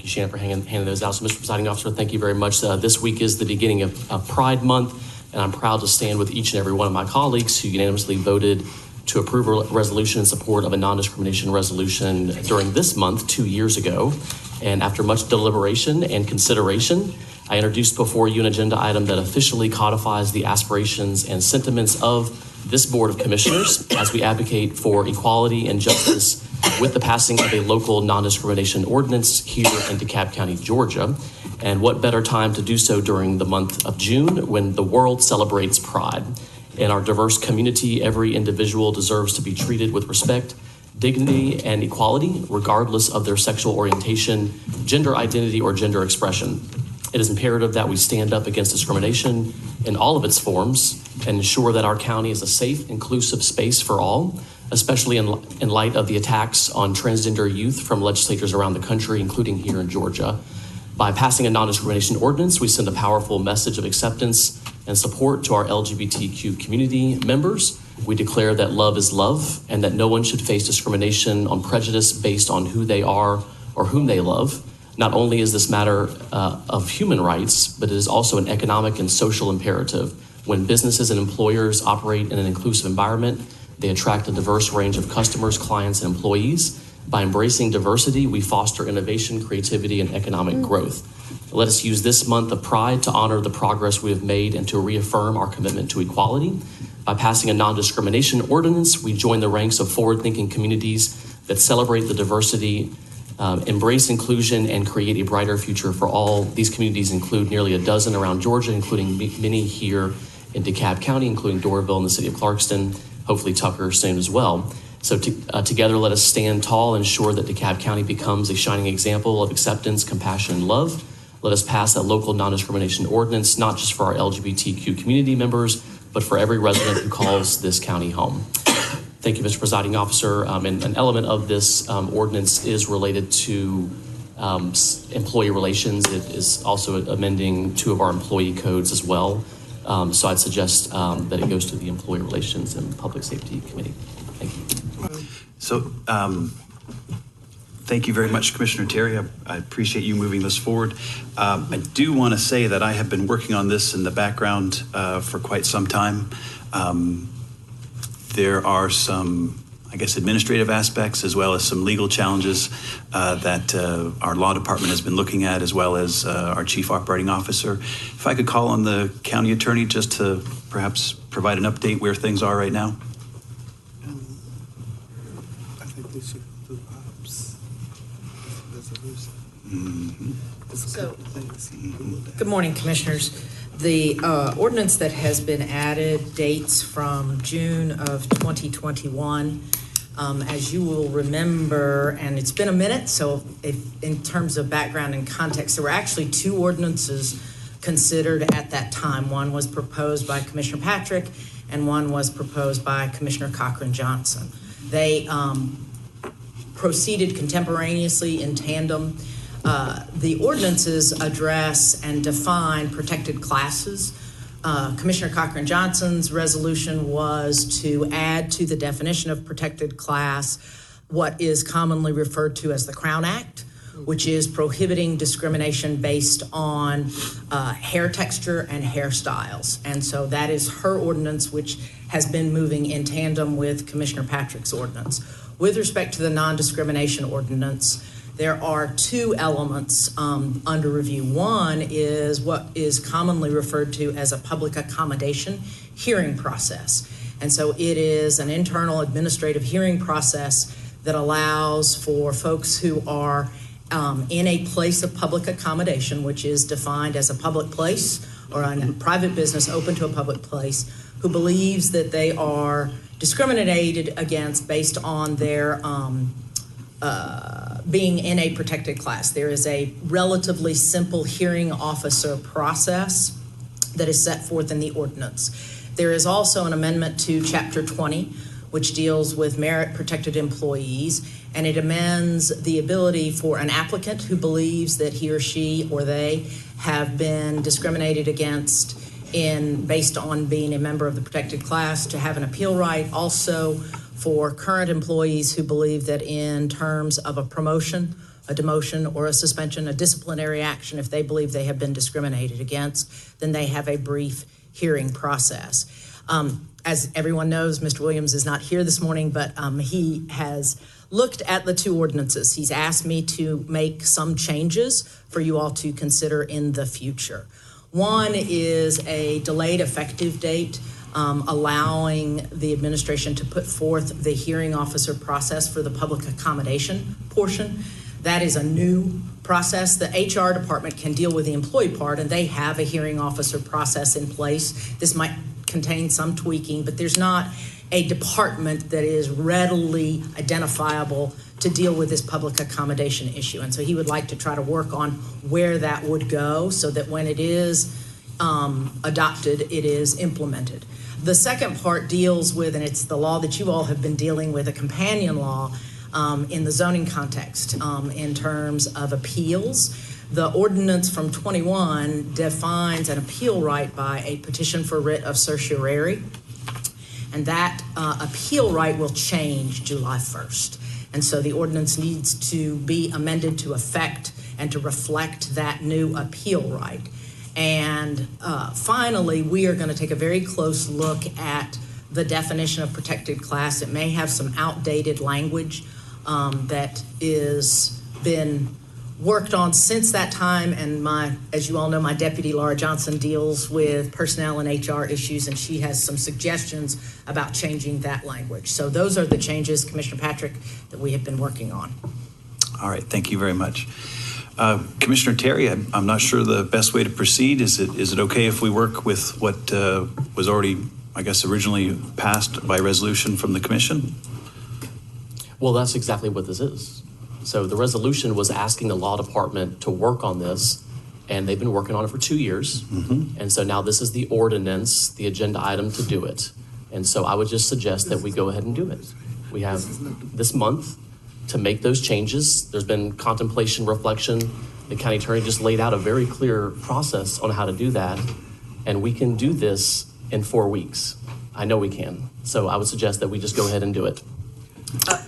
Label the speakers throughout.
Speaker 1: you, Shannon, for handing those out. So, Mr. Presiding Officer, thank you very much. This week is the beginning of Pride Month, and I'm proud to stand with each and every one of my colleagues who unanimously voted to approve a resolution in support of a non-discrimination resolution during this month 2 years ago. And after much deliberation and consideration, I introduced before you an agenda item that officially codifies the aspirations and sentiments of this Board of Commissioners as we advocate for equality and justice with the passing of a local non-discrimination ordinance here in DeKalb County, Georgia. And what better time to do so during the month of June when the world celebrates Pride. In our diverse community, every individual deserves to be treated with respect, dignity, and equality, regardless of their sexual orientation, gender identity, or gender expression. It is imperative that we stand up against discrimination in all of its forms and ensure that our county is a safe, inclusive space for all, especially in light of the attacks on transgender youth from legislators around the country, including here in Georgia. By passing a non-discrimination ordinance, we send a powerful message of acceptance and support to our LGBTQ community members. We declare that love is love and that no one should face discrimination on prejudice based on who they are or whom they love. Not only is this matter of human rights, but it is also an economic and social imperative. When businesses and employers operate in an inclusive environment, they attract a diverse range of customers, clients, and employees. By embracing diversity, we foster innovation, creativity, and economic growth. Let us use this month of Pride to honor the progress we have made and to reaffirm our commitment to equality. By passing a non-discrimination ordinance, we join the ranks of forward-thinking communities that celebrate the diversity, embrace inclusion, and create a brighter future for all. These communities include nearly a dozen around Georgia, including many here in DeKalb County, including Doraville and the city of Clarkston, hopefully Tucker soon as well. So together, let us stand tall and ensure that DeKalb County becomes a shining example of acceptance, compassion, and love. Let us pass a local non-discrimination ordinance, not just for our LGBTQ community members, but for every resident who calls this county home. Thank you, Mr. Presiding Officer. And an element of this ordinance is related to employee relations. It is also amending 2 of our employee codes as well. So I'd suggest that it goes to the Employee Relations and Public Safety Committee. Thank you.
Speaker 2: So thank you very much, Commissioner Terry. I appreciate you moving this forward. I do want to say that I have been working on this in the background for quite some time. There are some, I guess, administrative aspects as well as some legal challenges that our law department has been looking at, as well as our chief operating officer. If I could call on the county attorney just to perhaps provide an update where things are right now.
Speaker 3: I think we should do ops resolution.
Speaker 2: Mm-hmm.
Speaker 4: So, good morning, Commissioners. The ordinance that has been added dates from June of 2021. As you will remember, and it's been a minute, so if in terms of background and context, there were actually 2 ordinances considered at that time. One was proposed by Commissioner Patrick, and one was proposed by Commissioner Cochran-Johnson. They proceeded contemporaneously in tandem. The ordinances address and define protected classes. Commissioner Cochran-Johnson's resolution was to add to the definition of protected class what is commonly referred to as the Crown Act, which is prohibiting discrimination based on hair texture and hairstyles. And so that is her ordinance, which has been moving in tandem with Commissioner Patrick's ordinance. With respect to the non-discrimination ordinance, there are 2 elements under review. One is what is commonly referred to as a public accommodation hearing process. And so it is an internal administrative hearing process that allows for folks who are in a place of public accommodation, which is defined as a public place or a private business open to a public place, who believes that they are discriminated against based on their being in a protected class. There is a relatively simple hearing officer process that is set forth in the ordinance. There is also an amendment to Chapter 20, which deals with merit protected employees, and it amends the ability for an applicant who believes that he or she or they have been discriminated against based on being a member of the protected class to have an appeal right. Also, for current employees who believe that in terms of a promotion a demotion or a suspension, a disciplinary action if they believe they have been discriminated against, then they have a brief hearing process. As everyone knows, Mr. Williams is not here this morning, but he has looked at the two ordinances. He's asked me to make some changes for you all to consider in the future. One is a delayed effective date, allowing the administration to put forth the hearing officer process for the public accommodation portion. That is a new process. The HR department can deal with the employee part, and they have a hearing officer process in place. This might contain some tweaking, but there's not a department that is readily identifiable to deal with this public accommodation issue. And so he would like to try to work on where that would go so that when it is adopted, it is implemented. The second part deals with, and it's the law that you all have been dealing with, a companion law in the zoning context in terms of appeals. The ordinance from 21 defines an appeal right by a petition for writ of certiorari, and that appeal right will change July 1st. And so the ordinance needs to be amended to affect and to reflect that new appeal right. And finally, we are going to take a very close look at the definition of protected class. It may have some outdated language that is been worked on since that time, and as you all know, my deputy Laura Johnson deals with personnel and HR issues, and she has some suggestions about changing that language. So those are the changes, Commissioner Patrick, that we have been working on.
Speaker 2: All right, thank you very much. Commissioner Terry, I'm not sure the best way to proceed. Is it okay if we work with what was already, I guess, originally passed by resolution from the commission?
Speaker 1: Well, that's exactly what this is. So the resolution was asking the law department to work on this, and they've been working on it for 2 years. Mm-hmm. And so now this is the ordinance, the agenda item to do it. And so I would just suggest that we go ahead and do it. We have this month to make those changes. There's been contemplation, reflection. The county attorney just laid out a very clear process on how to do that. And we can do this in 4 weeks. I know we can. So I would suggest that we just go ahead and do it.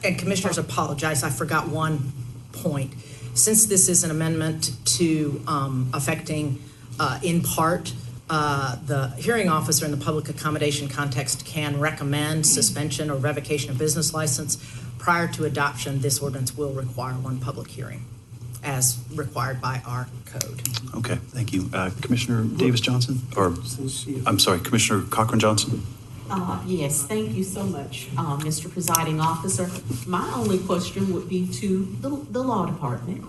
Speaker 4: And commissioners, apologize, I forgot one point. Since this is an amendment to affecting, in part, the hearing officer in the public accommodation context can recommend suspension or revocation of business license. Prior to adoption, this ordinance will require one public hearing, as required by our code.
Speaker 2: Okay, thank you. Commissioner Davis Johnson, or I'm sorry, Commissioner Cochran Johnson.
Speaker 5: Yes, thank you so much, Mr. Presiding Officer. My only question would be to the law department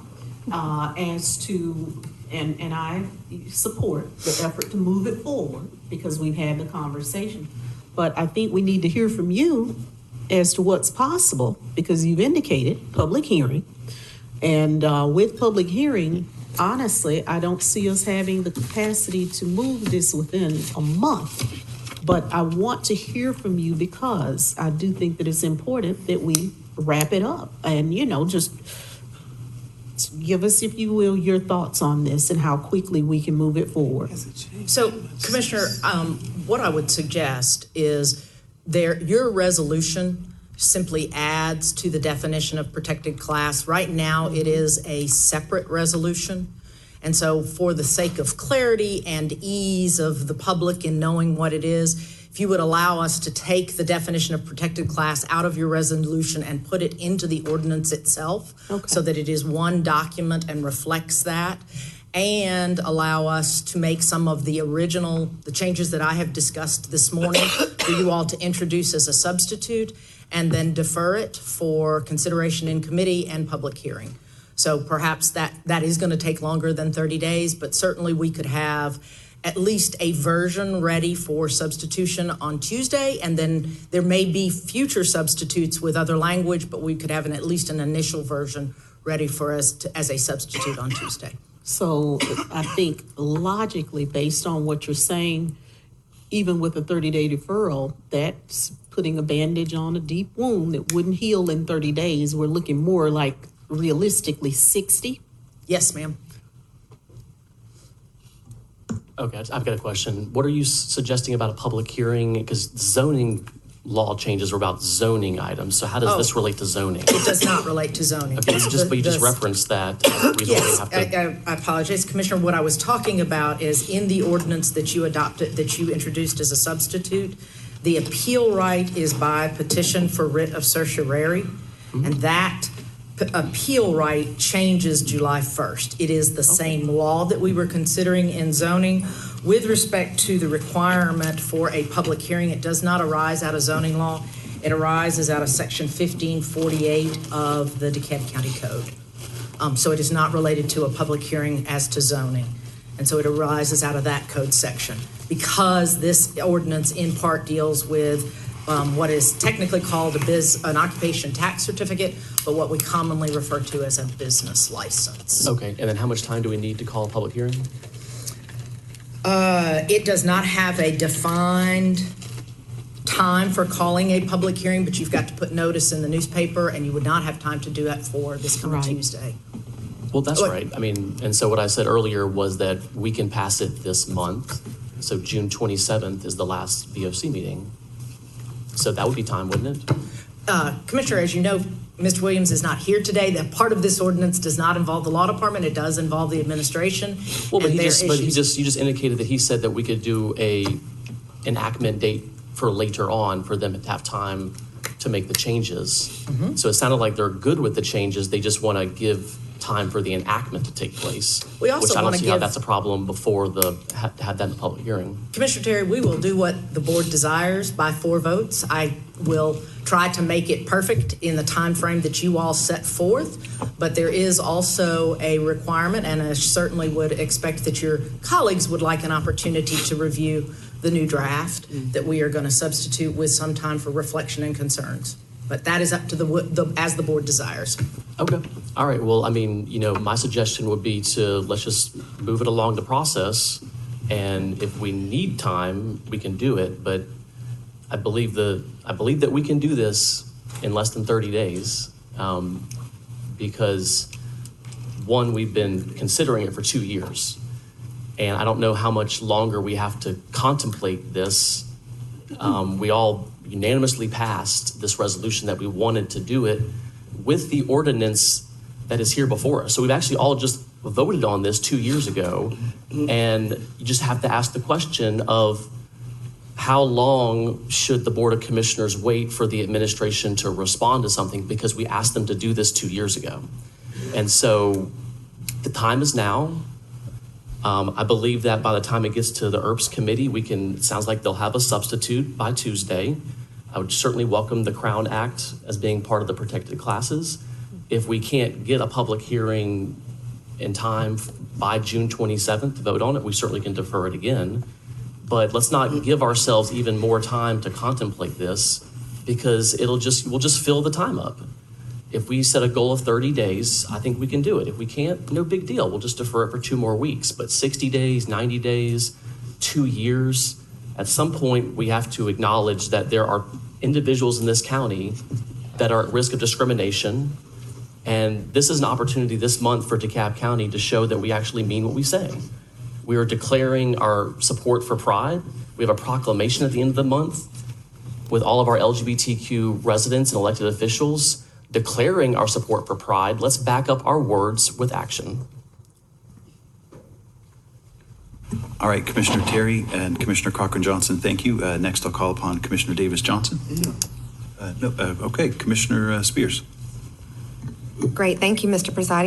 Speaker 5: as to, and I support the effort to move it forward because we've had the conversation. But I think we need to hear from you as to what's possible because you've indicated public hearing. And with public hearing, honestly, I don't see us having the capacity to move this within a month. But I want to hear from you because I do think that it's important that we wrap it up and, just give us, if you will, your thoughts on this and how quickly we can move it forward.
Speaker 4: So, Commissioner, what I would suggest is your resolution simply adds to the definition of protected class. Right now, it is a separate resolution. And so for the sake of clarity and ease of the public in knowing what it is, if you would allow us to take the definition of protected class out of your resolution and put it into the ordinance itself, okay, so that it is one document and reflects that, and allow us to make some of the changes that I have discussed this morning for you all to introduce as a substitute, and then defer it for consideration in committee and public hearing. So perhaps that is going to take longer than 30 days, but certainly we could have at least a version ready for substitution on Tuesday, and then there may be future substitutes with other language, but we could have at least an initial version ready for us as a substitute on Tuesday.
Speaker 5: So I think logically, based on what you're saying, even with a 30-day deferral, that's putting a bandage on a deep wound that wouldn't heal in 30 days. We're looking more like realistically 60.
Speaker 4: Yes, ma'am.
Speaker 1: Okay, I've got a question. What are you suggesting about a public hearing? Because zoning law changes were about zoning items. So how does
Speaker 4: Oh.
Speaker 1: this relate to zoning?
Speaker 4: It does not relate to zoning.
Speaker 1: Okay, but you just referenced that.
Speaker 4: Yes,
Speaker 1: Have to,
Speaker 4: I apologize, Commissioner. What I was talking about is in the ordinance that you adopted, that you introduced as a substitute, the appeal right is by petition for writ of certiorari, and that appeal right changes July 1st. It is the same law that we were considering in zoning. With respect to the requirement for a public hearing, it does not arise out of zoning law. It arises out of Section 1548 of the DeKalb County Code. So it is not related to a public hearing as to zoning. And so it arises out of that code section. Because this ordinance in part deals with what is technically called an occupation tax certificate, but what we commonly refer to as a business license.
Speaker 1: okay, and then how much time do we need to call a public hearing?
Speaker 4: It does not have a defined time for calling a public hearing, but you've got to put notice in the newspaper, and you would not have time to do that for this coming
Speaker 5: Right.
Speaker 4: Tuesday.
Speaker 1: Well, that's
Speaker 4: Look.
Speaker 1: right. I mean, and so what I said earlier was that we can pass it this month. So June 27th is the last VOC meeting. So that would be time, wouldn't it?
Speaker 4: Commissioner, as you know, Mr. Williams is not here today. That part of this ordinance does not involve the law department. It does involve the administration.
Speaker 1: Well, but
Speaker 4: and their issues.
Speaker 1: you just indicated that he said that we could do a enactment date for later on for them to have time to make the changes.
Speaker 4: Mm-hmm.
Speaker 1: So it sounded like they're good with the changes. They just want to give time for the enactment to take place.
Speaker 4: We also
Speaker 1: which I don't
Speaker 4: wanna
Speaker 1: see how
Speaker 4: give-
Speaker 1: that's a problem before had that in the public hearing.
Speaker 4: Commissioner Terry, we will do what the board desires by 4 votes. I will try to make it perfect in the time frame that you all set forth, but there is also a requirement, and I certainly would expect that your colleagues would like an opportunity to review the new draft that we are going to substitute with some time for reflection and concerns. But that is up to as the board desires.
Speaker 1: Okay. All right. Well, I mean, my suggestion would be let's just move it along the process. And if we need time, we can do it. But I believe that we can do this in less than 30 days. Because one, we've been considering it for 2 years. And I don't know how much longer we have to contemplate this. We all unanimously passed this resolution that we wanted to do it with the ordinance that is here before us. So we've actually all just voted on this 2 years ago. And you just have to ask the question of how long should the Board of Commissioners wait for the administration to respond to something, because we asked them to do this 2 years ago. And so the time is now. I believe that by the time it gets to the ERPS committee, it sounds like they'll have a substitute by Tuesday. I would certainly welcome the Crown Act as being part of the protected classes. If we can't get a public hearing in time by June 27th to vote on it, we certainly can defer it again. But let's not give ourselves even more time to contemplate this, because we'll just fill the time up. If we set a goal of 30 days, I think we can do it. If we can't, no big deal. We'll just defer it for 2 more weeks. But 60 days, 90 days, 2 years, at some point we have to acknowledge that there are individuals in this county that are at risk of discrimination. And this is an opportunity this month for DeKalb County to show that we actually mean what we say. We are declaring our support for Pride. We have a proclamation at the end of the month with all of our LGBTQ residents and elected officials declaring our support for Pride. Let's back up our words with action.
Speaker 2: All right, Commissioner Terry and Commissioner Cochran-Johnson, thank you. Next, I'll call upon Commissioner Davis-Johnson. Okay, Commissioner Spears.
Speaker 6: Great. Thank you, Mr. Presiding